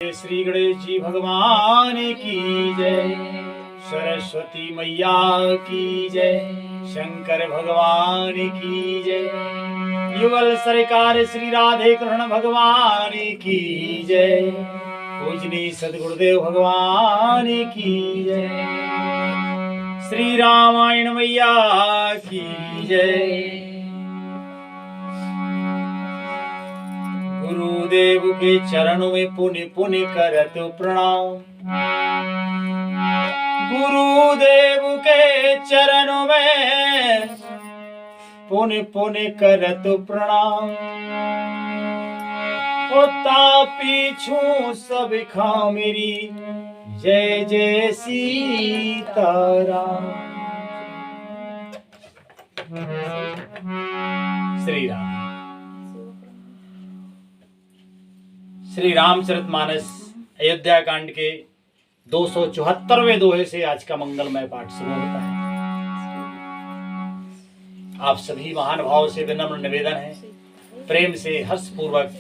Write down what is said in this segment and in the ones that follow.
श्री गणेश जी भगवान की जय, सरस्वती मैया की जय, शंकर भगवान की जय, युगल सरकार श्री राधे कृष्ण भगवान की जय, पूजनी सदगुरुदेव भगवान की जय, श्री रामायण मैया की जय। गुरुदेव के चरणों में पुनि पुनि करत प्रणाम, गुरुदेव के चरणों में पुनि पुनि करत प्रणाम। होता पीछू सब खा मेरी, जय जय सीताराम। श्री राम। श्री रामचरितमानस अयोध्या कांड के 274वें दोहे से आज का मंगलमय पाठ शुरू होता है। आप सभी महानुभावों से विनम्र निवेदन है, प्रेम से हर्ष पूर्वक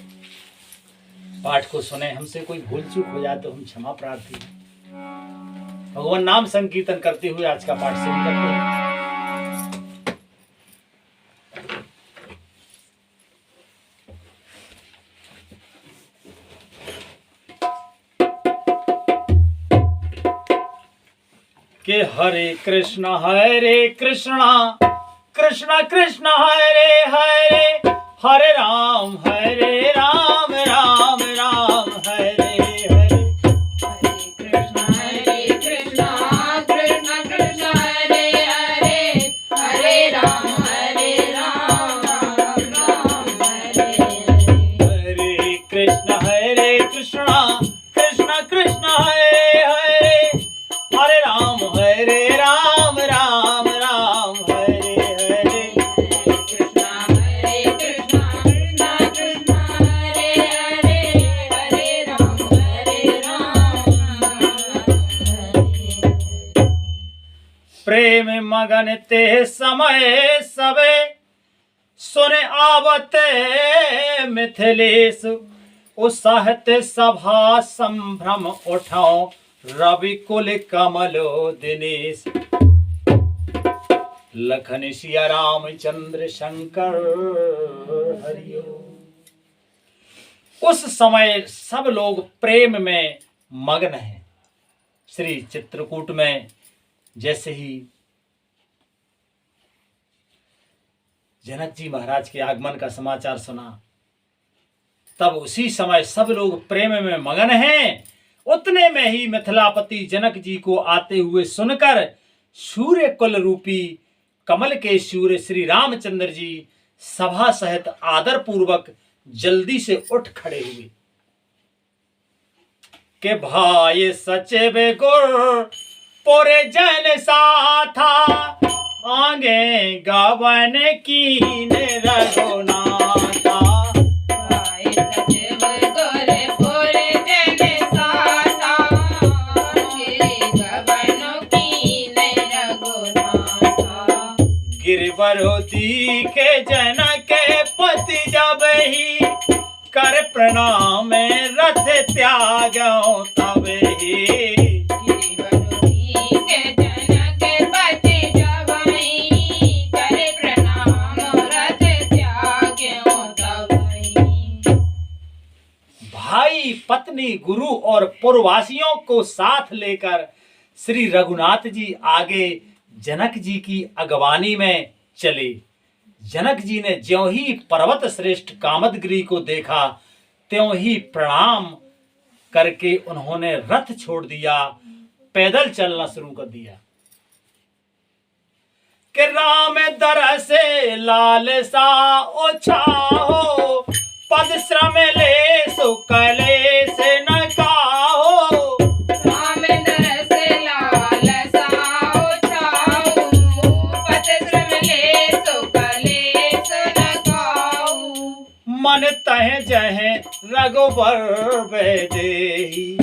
पाठ को सुने। हमसे कोई भूल चूक हो जाए तो हम क्षमा प्रार्थी हैं। भगवान नाम संकीर्तन करते हुए आज का पाठ शुरू करते हैं। कि हरे कृष्ण कृष्ण कृष्ण हरे हरे, हरे राम राम राम हरे हरे। हरे कृष्ण कृष्ण कृष्ण हरे हरे, हरे राम राम राम हरे हरे। हरे कृष्ण कृष्ण कृष्ण हरे हरे, हरे राम राम राम हरे हरे। हरे कृष्ण कृष्ण कृष्ण हरे हरे, हरे राम हरे। प्रेम मगन ते समय सबे, सुने आवते मिथिलेश। उत्साहित सभा संभ्रम उठाओ, रवि कुल कमलो दिनेश। लखन सिया रामचंद्र शंकर हरिओ। उस समय सब लोग प्रेम में मग्न हैं। श्री चित्रकूट में जैसे ही जनक जी महाराज के आगमन का समाचार सुना, तब उसी समय सब लोग प्रेम में मगन हैं। उतने में ही मिथिलापति जनक जी को आते हुए सुनकर सूर्य कुल रूपी कमल के सूर्य श्री रामचंद्र जी सभा सहित आदर पूर्वक जल्दी से उठ खड़े हुए के भाई सचिव गुर पोरे जन साथा, आगे गावन कीन रघुनाथा। भाई सचिव गुर पुर जन साथा, गबनो कीन रघुनाथा। गिरवरोधी के जन के पति जब ही, कर प्रणाम रथ त्यागो तब ही। भाई पत्नी गुरु और पुरवासियों को साथ लेकर श्री रघुनाथ जी आगे जनक जी की अगवानी में चले। जनक जी ने ज्यों ही पर्वत श्रेष्ठ कामदगिरी को देखा, त्यों ही प्रणाम करके उन्होंने रथ छोड़ दिया, पैदल चलना शुरू कर दिया। कि राम दरसे लाल सा ओछा हो, पद श्रम ले सुकले से न काहो। राम दरसे लाल सा ओछाओ, पद श्रम ले सुकले से न काहू। मन तह जहे रघुबर देही,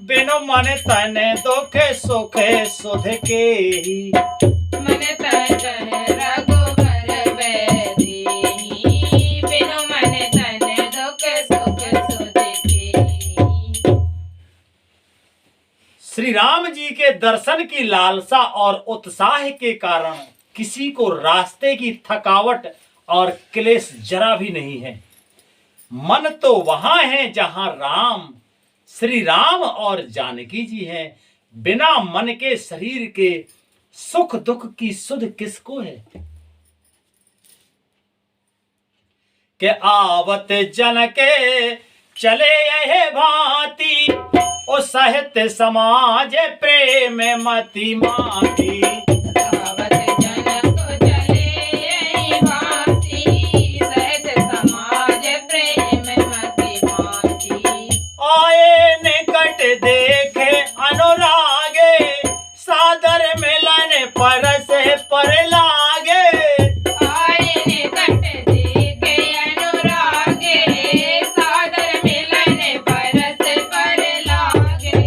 बिनु मन तने दुखे सुखे सुध के ही। मन तह जहे रघुबर देही, बिनु मन तन दुख सुख सुध के। श्री राम जी के दर्शन की लालसा और उत्साह के कारण किसी को रास्ते की थकावट और क्लेश जरा भी नहीं है। मन तो वहां है जहां राम, श्री राम और जानकी जी हैं। बिना मन के शरीर के सुख दुख की सुध किसको है। के आवत जन के चले यह भांति, ओ साहित्य समाज प्रेम मति माती। आवत जन को चले यही भांति, सहज समाज प्रेम मति माती। आए निकट देखे अनुरागे, सादर मिलन परस पर लागे। आए निकट देखे अनुरागे, सादर मिलन परस पर लागे।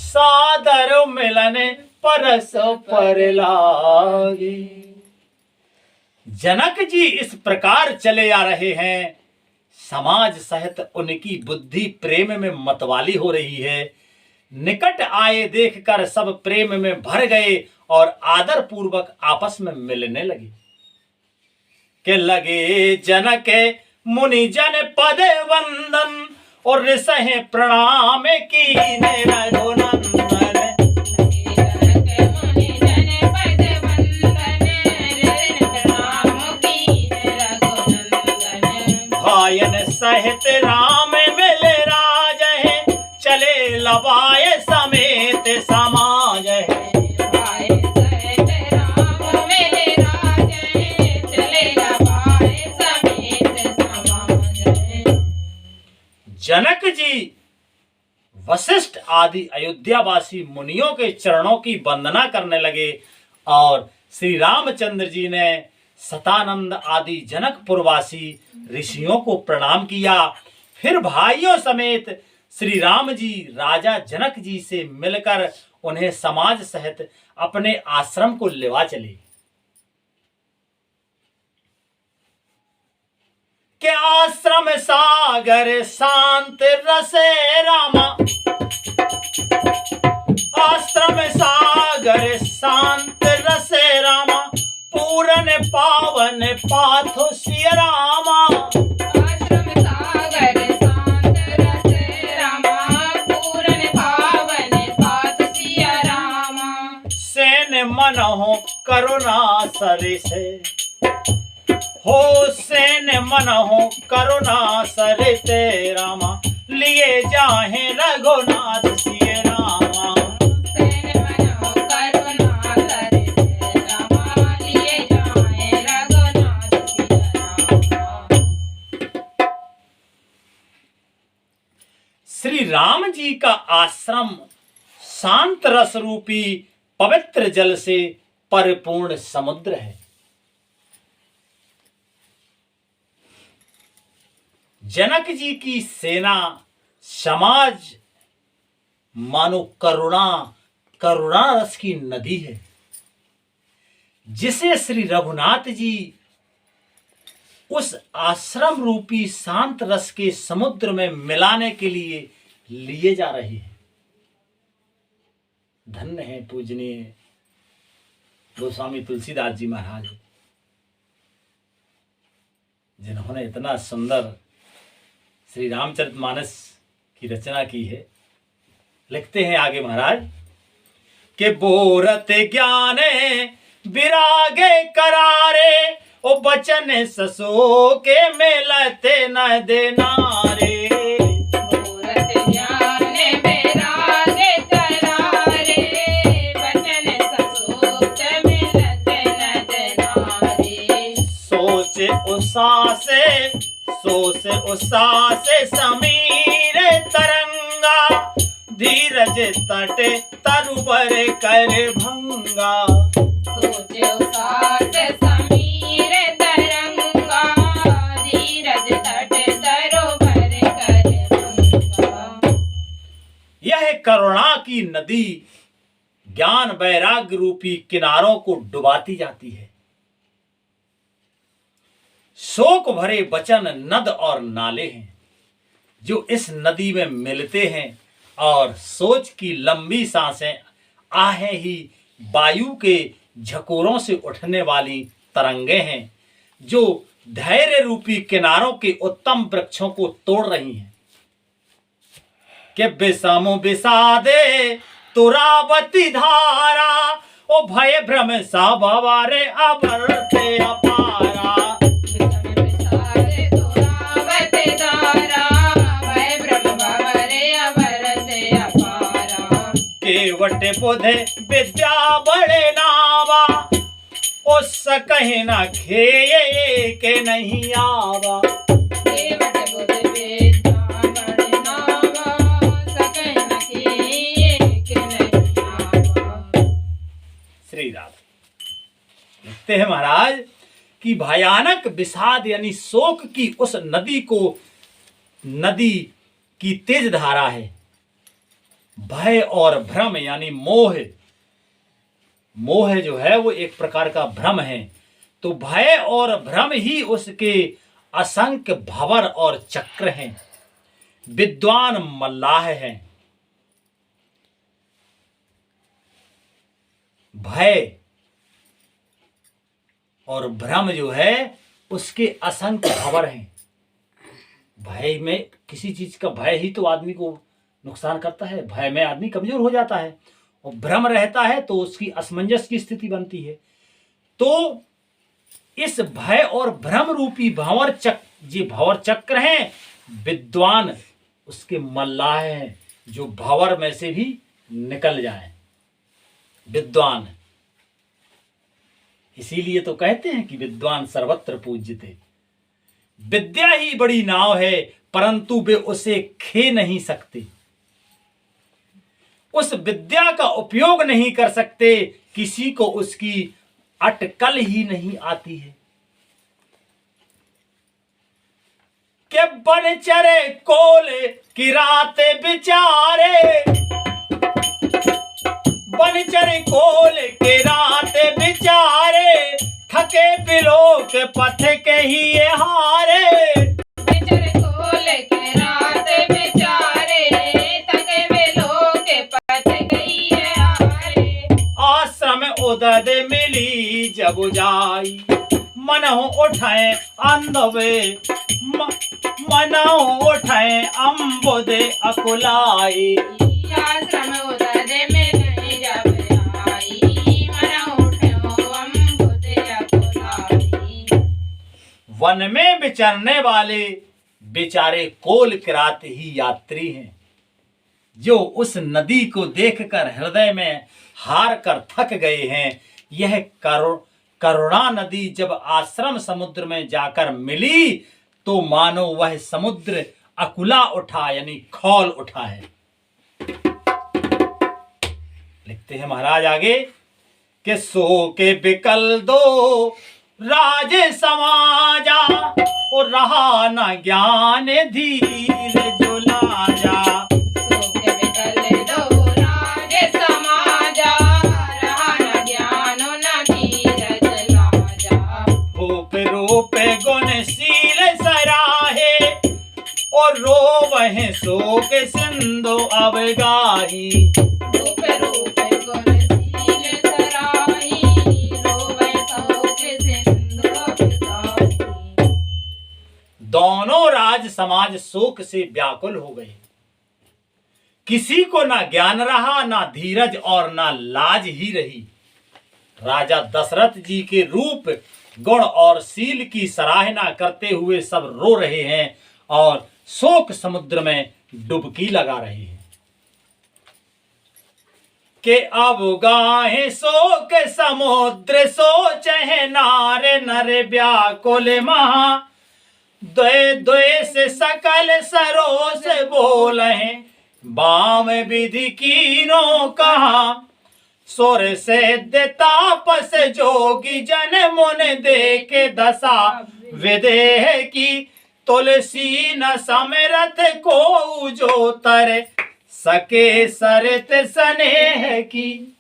सादर मिलन परस पर लागे। जनक जी इस प्रकार चले आ रहे हैं। समाज सहित उनकी बुद्धि प्रेम में मतवाली हो रही है। निकट आए देखकर सब प्रेम में भर गए और आदर पूर्वक आपस में मिलने लगे। के लगे जनक मुनि जन पद वंदन, और ऋषि प्रणाम कीने रघुनंदन। भायन सहित राम मिल राज है, चले लबाए समेत समाज है। जनक जी वशिष्ठ आदि अयोध्यावासी मुनियों के चरणों की वंदना करने लगे और श्री रामचंद्र जी ने सतानंद आदि जनकपुरवासी ऋषियों को प्रणाम किया। फिर भाइयों समेत श्री राम जी राजा जनक जी से मिलकर उन्हें समाज सहित अपने आश्रम को लेवा चले। के आश्रम सागर शांत रसे रामा, आश्रम सागर शांत रसे रामा, पूरन पावन पाथो सिय रामा। आश्रम सागर शांत रस रामा, पूरन पावन पाथ सिय रामा। सेन मन हो करुणा सरिसे, हो सेन मन हो करुणा सरिते रामा, लिए जाहे रघुनाथ सिय रामा। सेन मन हो करुणा सरिते रामा, लिए जाए रघुनाथ सिय रामा। श्री राम जी का आश्रम शांत रस रूपी पवित्र जल से परिपूर्ण समुद्र है। जनक जी की सेना समाज मानो करुणा रस की नदी है, जिसे श्री रघुनाथ जी उस आश्रम रूपी शांत रस के समुद्र में मिलाने के लिए लिए जा रहे हैं। धन्य है पूजनीय गोस्वामी तुलसीदास जी महाराज, जिन्होंने इतना सुंदर श्री रामचरितमानस की रचना की है। लिखते हैं आगे महाराज के बोरत ज्ञाने विरागे करारे, ओ बचन ससो के मिलते न देनारे। मूरत ज्ञान वैराग्य करारे, वचन ससुत मिलत नदनारे। सोच उषा से समीर तरंगा, धीरज तट तरुबर कर भंगा। सोच उसास समीर तरंगा, धीरज तट तरोवर कर भंगा। यह करुणा की नदी ज्ञान वैराग्य रूपी किनारों को डुबाती जाती है। शोक भरे वचन नद और नाले हैं जो इस नदी में मिलते हैं और सोच की लंबी सांसें आहें ही वायु के झकोरों से उठने वाली तरंगे हैं जो धैर्य रूपी किनारों के उत्तम वृक्षों को तोड़ रही हैं। कि विषम विषादे तुरावती धारा, ओ भय भ्रम सा भवारे अवर्ते अपारा। केवट बुधे विद्या बड़े नावा, उस कहीं न खेये के नहीं आवा। श्री राम लिखते हैं महाराज कि भयानक विषाद यानी शोक की उस नदी की तेज धारा है। भय और भ्रम यानी मोह जो है वो एक प्रकार का भ्रम है। तो भय और भ्रम ही उसके असंख्य भंवर और चक्र हैं। विद्वान मल्लाह हैं। भय और भ्रम जो है उसके असंख्य भंवर हैं। भय में किसी चीज का भय ही तो आदमी को नुकसान करता है। भय में आदमी कमजोर हो जाता है और भ्रम रहता है तो उसकी असमंजस की स्थिति बनती है। तो इस भय और भ्रम रूपी भंवर चक्र हैं। विद्वान उसके मल्लाह हैं जो भंवर में से भी निकल जाएं। विद्वान इसीलिए तो कहते हैं कि विद्वान सर्वत्र पूज्यते। विद्या ही बड़ी नाव है परंतु वे उसे खे नहीं सकते। उस विद्या का उपयोग नहीं कर सकते, किसी को उसकी अटकल ही नहीं आती है। के बनचरे कोले की राते बिचारे, बनचरे कोले के राते बिचारे, थके बिलो के पथ के ही ये हारे। उदद मिली जब जाई, मनहु उठाए अंधवे, मनहु उठाए अम्बुदे अकुलाई। आश्रम उदद मिली जब जाई, मनहु उठाए अम्बुदे अकुलाई। वन में विचरने वाले बेचारे कोल किरात ही यात्री हैं, जो उस नदी को देखकर हृदय में हार कर थक गए हैं। यह करुणा नदी जब आश्रम समुद्र में जाकर मिली तो मानो वह समुद्र अकुला उठा यानी खौल उठा है। लिखते हैं महाराज आगे कि सो के बिकल दो राज समाजा, और रहा न ज्ञान धीर जो लाजा। गुणशील सराहे और रोवहि शोक सिंधु अवगाही। रूप गुणशील सराही, रोवहि शोक सिंधु अवगाही। दोनों राज समाज शोक से व्याकुल हो गए। किसी को ना ज्ञान रहा, ना धीरज और ना लाज ही रही। राजा दशरथ जी के रूप गुण और शील की सराहना करते हुए सब रो रहे हैं और शोक समुद्र में डुबकी लगा रहे हैं। के अब गाहे शोक समुद्र सोचे नारे नर व्याकुल महा, द्वे द्वे से सकल सरोस बोले, बाम विधि कीनो कहा। सुर से तापस जोगी जन मुन देखे दशा, विदेह की तुलसी न समरथ को जो तर सके सरित स्नेह की।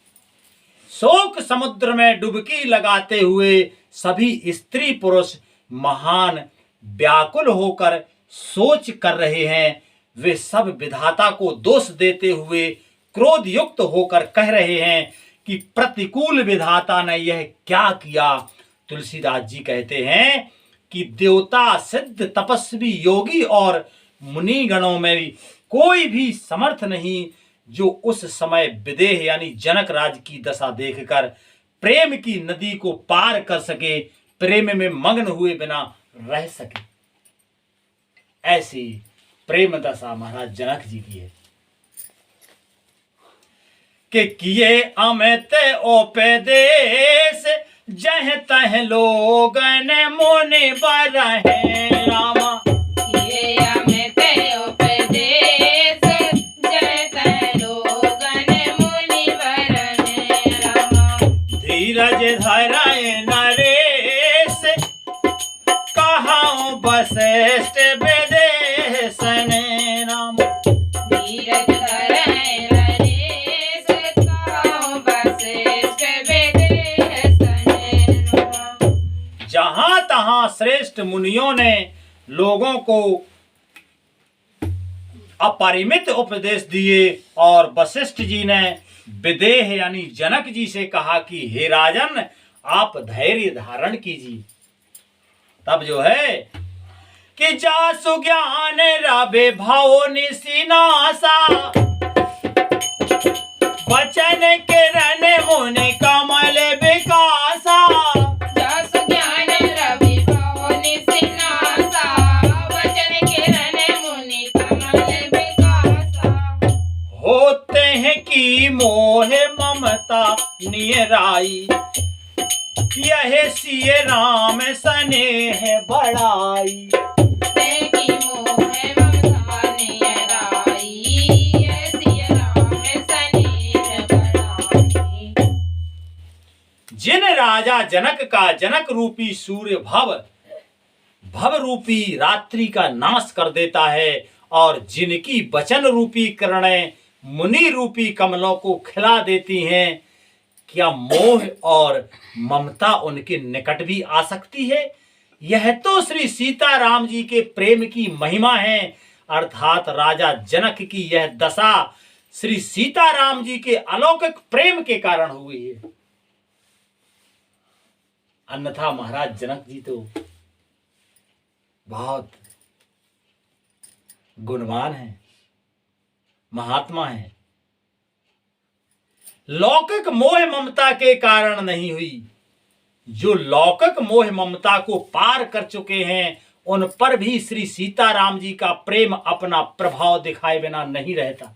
शोक समुद्र में डुबकी लगाते हुए सभी स्त्री पुरुष महान व्याकुल होकर सोच कर रहे हैं वे सब विधाता को दोष देते हुए क्रोध युक्त होकर कह रहे हैं कि प्रतिकूल विधाता ने यह क्या किया। तुलसीदास जी कहते हैं कि देवता, सिद्ध, तपस्वी, योगी और मुनि गणों में भी कोई भी समर्थ नहीं जो उस समय विदेह यानी जनक राज की दशा देखकर प्रेम की नदी को पार कर सके, प्रेम में मग्न हुए बिना रह सके। ऐसी प्रेम दशा महाराज जनक जी की है कि किए अमित उपदेश जह तह लोगन मुनि बरहे रामा। किए अमित उपदेश जह तह लोगन मुनि बरहे रामा। धीरज धराए नरेश कहाँ वशिष्ठ विदेशन राम। धीरज धराए नरेश कहाँ वशिष्ठ विदेशन रामा। जहां तहां श्रेष्ठ मुनियों ने लोगों को अपरिमित उपदेश दिए और वशिष्ठ जी ने विदेह यानी जनक जी से कहा कि हे राजन, आप धैर्य धारण कीजिए। तब जो है कि जासु ज्ञान राबे भाव निसिनासा, वचन किरण मुनि कमल विकासा। जासु ज्ञान रवि भाव निसिनासा, वचन किरण मुनि कमल विकासा। होते हैं कि मोह ममता निराई, यह सिय राम स्नेह बढ़ाई। की मोह ममता निराई, यह सिय राम स्नेह बढ़ाई। जिन राजा जनक का जनक रूपी सूर्य भव रूपी रात्रि का नाश कर देता है और जिनकी वचन रूपी किरणें मुनि रूपी कमलों को खिला देती हैं, क्या मोह और ममता उनके निकट भी आ सकती है? यह तो श्री सीताराम जी के प्रेम की महिमा है, अर्थात राजा जनक की यह दशा श्री सीताराम जी के अलौकिक प्रेम के कारण हुई है। अन्यथा महाराज जनक जी तो बहुत गुणवान है, महात्मा है। लौकिक मोह ममता के कारण नहीं हुई। जो लौकिक मोह ममता को पार कर चुके हैं उन पर भी श्री सीताराम जी का प्रेम अपना प्रभाव दिखाए बिना नहीं रहता।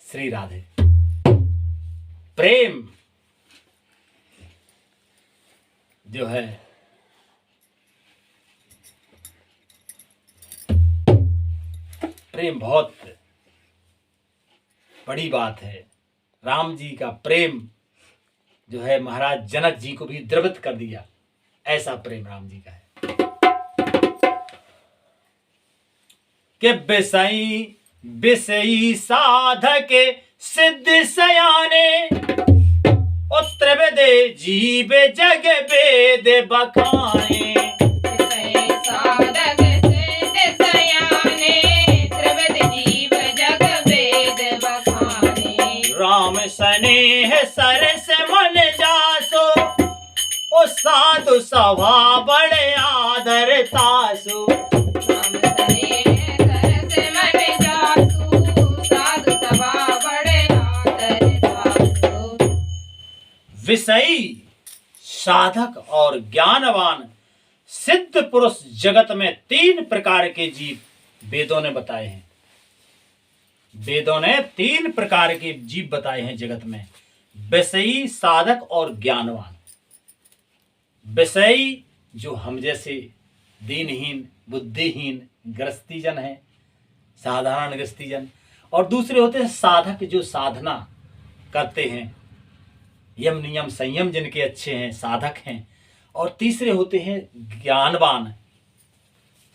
श्री राधे। प्रेम जो है प्रेम बहुत बड़ी बात है। राम जी का प्रेम जो है महाराज जनक जी को भी द्रवित कर दिया। ऐसा प्रेम राम जी का है कि विषयी साधक सिद्ध सयाने, उत्तरवेदे जीव जग वेद बखाने। साधक सिद्ध सयाने, त्रिविध जीव जग वेद बखाने। राम स्नेह सरस मन जासो, ओ साधु सभा बड़े आदर तासो। राम स्नेह सरस मन जासु, साधु सभा बड़े आदर तासु। विषयी साधक और ज्ञानवान सिद्ध पुरुष जगत में तीन प्रकार के जीव वेदों ने बताए हैं। वेदों ने तीन प्रकार के जीव बताए हैं जगत में, विषयी, साधक और ज्ञानवान। विषयी जो हम जैसे दीनहीन, बुद्धिहीन गृहस्थीजन है, साधारण गृहस्थीजन, और दूसरे होते हैं साधक जो साधना करते हैं, यम नियम संयम जिनके अच्छे हैं, साधक हैं। और तीसरे होते हैं ज्ञानवान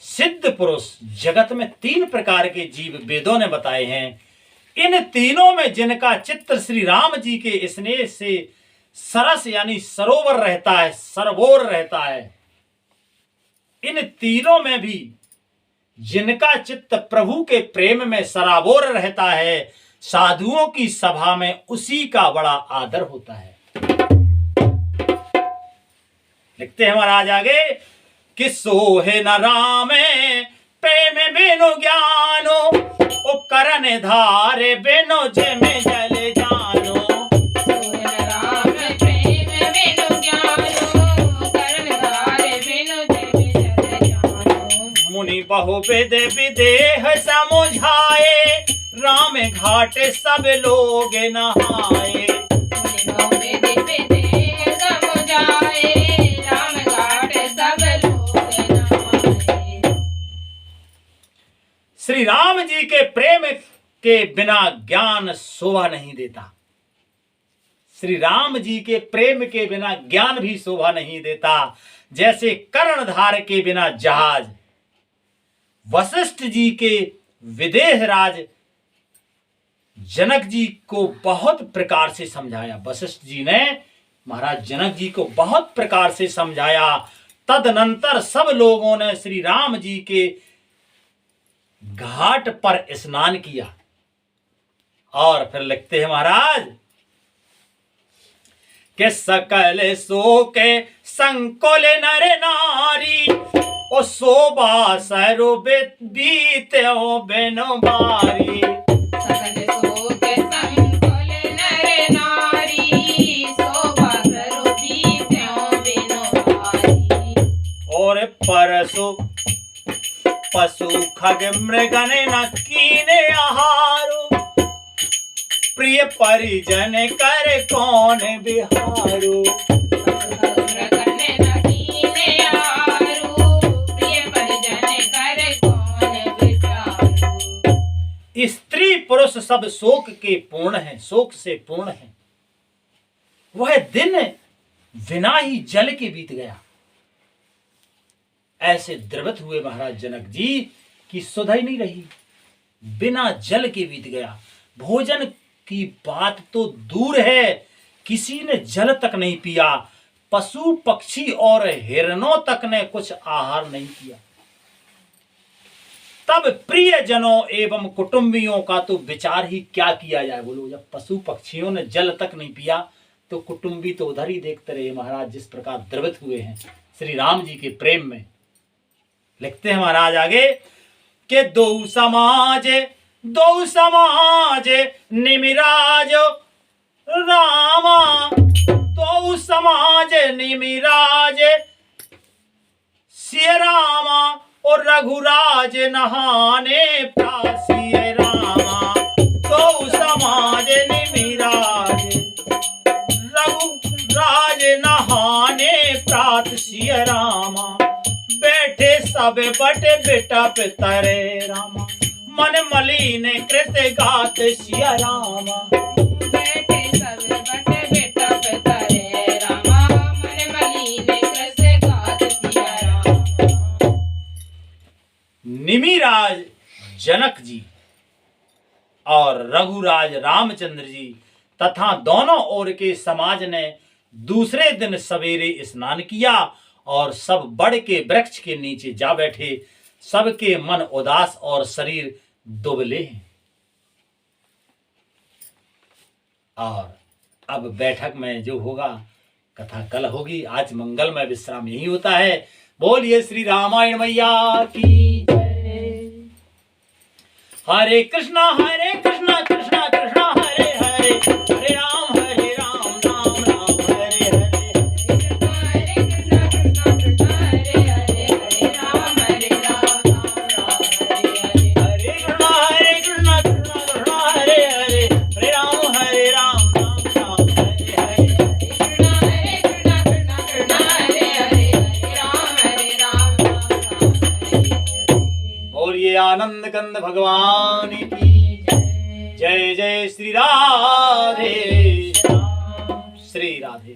सिद्ध पुरुष। जगत में तीन प्रकार के जीव वेदों ने बताए हैं। इन तीनों में जिनका चित्त श्री राम जी के स्नेह से सरस यानी सरोवर रहता है, सरवोर रहता है, इन तीनों में भी जिनका चित्त प्रभु के प्रेम में सराबोर रहता है, साधुओं की सभा में उसी का बड़ा आदर होता है। लिखते हैं महाराज आगे कि सोहे न राम प्रेम बिनु ज्ञानो, ओ करण धारे बिनु जम जल जानो। राम प्रेम बिनु ज्ञानो, करण धारे बिनु जम जल जानो। मुनि बहु विद विदेह समुझाए, राम घाट सब लोग नहाए। श्री राम जी के प्रेम के बिना ज्ञान शोभा नहीं देता। श्री राम जी के प्रेम के बिना ज्ञान भी शोभा नहीं देता। जैसे कर्णधार के बिना जहाज। वशिष्ठ जी के विदेह राज जनक जी को बहुत प्रकार से समझाया। वशिष्ठ जी ने महाराज जनक जी को बहुत प्रकार से समझाया। तदनंतर सब लोगों ने श्री राम जी के घाट पर स्नान किया। और फिर लिखते हैं महाराज के सकल सोके संकुल नर नारी, ओ शोभा सरो बीते ओ बेनो बारी। सकल सोके संकुल नर नारी, शोभा सरो बीते ओ बेनो बारी। और परसो पशु खग मृगन न कीने आहारो, प्रिय परिजन कर कौन बिहारो। स्त्री पुरुष सब शोक के पूर्ण हैं, शोक से पूर्ण हैं। वह दिन बिना ही जल के बीत गया। ऐसे द्रवित हुए महाराज जनक जी की सुधा ही नहीं रही, बिना जल के बीत गया। भोजन की बात तो दूर है, किसी ने जल तक नहीं पिया। पशु पक्षी और हिरणों तक ने कुछ आहार नहीं किया। तब प्रियजनों एवं कुटुंबियों का तो विचार ही क्या किया जाए। बोलो, जब पशु पक्षियों ने जल तक नहीं पिया तो कुटुंबी तो उधर ही देखते रहे। महाराज जिस प्रकार द्रवित हुए हैं श्री राम जी के प्रेम में। लिखते हैं महाराज आगे कि दो समाज निमिराज रामा, दो समाज निमिराज सिय रामा, और रघुराज नहाने प्रासिय रामा। दो समाज निमिराज रघुराज नहाने प्रात सिय रामा। बैठे सब बट बेटा पितरे रामा, मन मलिन कृत गात सिया रामा। बैठे सब बट बेटा पितरे रामा, मन मलिन कृत गात सिया रामा। निमिराज जनक जी और रघुराज रामचंद्र जी तथा दोनों ओर के समाज ने दूसरे दिन सवेरे स्नान किया और सब बड़ के वृक्ष के नीचे जा बैठे। सबके मन उदास और शरीर दुबले हैं। और अब बैठक में जो होगा कथा कल होगी। आज मंगल में विश्राम यही होता है। बोलिए श्री रामायण मैया की जय। हरे कृष्णा कृष्णा कृष्णा हरे हरे, हरे राम राम राम हरे हरे। हरे कृष्णा कृष्णा कृष्णा हरे हरे, हरे राम राम राम हरे हरे। हरे कृष्णा कृष्णा हरे हरे, हरे राम राम राम हरे हरे। हरे कृष्णा कृष्णा कृष्णा हरे हरे, हरे राम राम राम हरे। और ये आनंद कंद भगवान की जय। जय जय श्री राधे श्याम, श्री राधे।